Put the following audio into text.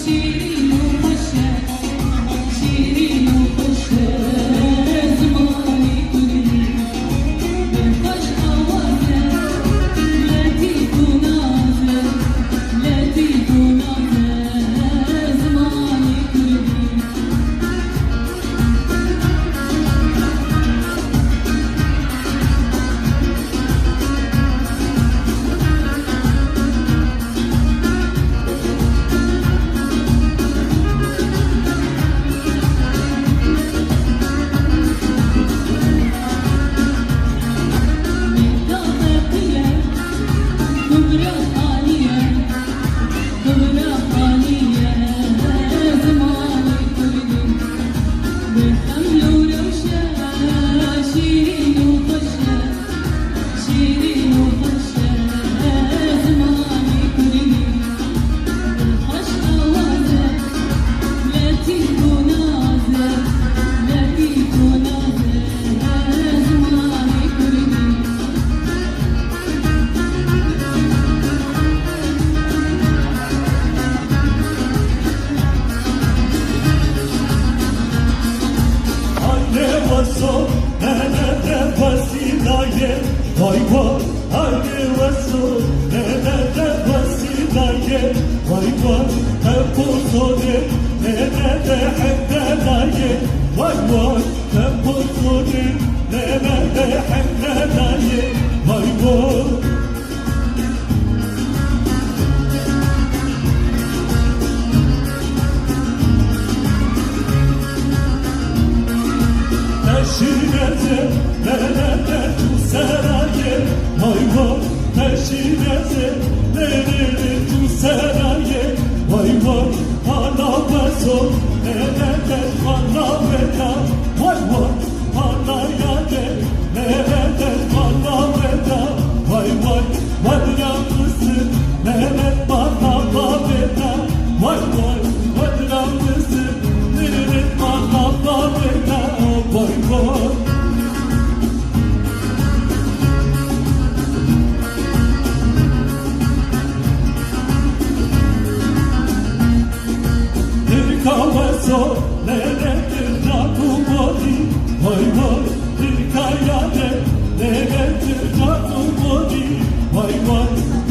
شيرين وخشة شيرين وخشة زماني كلي بالخش أوازة لطيف ونازل لطيف ونازل زماني كلي Vay vay, haydi vaso, ne vasilaye. Vay vay, hep bozuldu, ne hemdelaye. Vay vay, hep bozuldu, ne hemdelaye. Vay vay. Peşineze, nerede tu seraye. Vay vay, peşineze, nerede tu seraye. Vay vay, hala beso, nerede hala veda. Vay vay, hala yade, nerede hala veda. Vay vay, vadra mısın, nerede hala veda. Vay vay, vadra mısın, nerede hala veda. Vay vay. Bir kahveso nerededir rakı bodi. Vay vay. Bir kayade nerededir rakı bodi. Vay vay.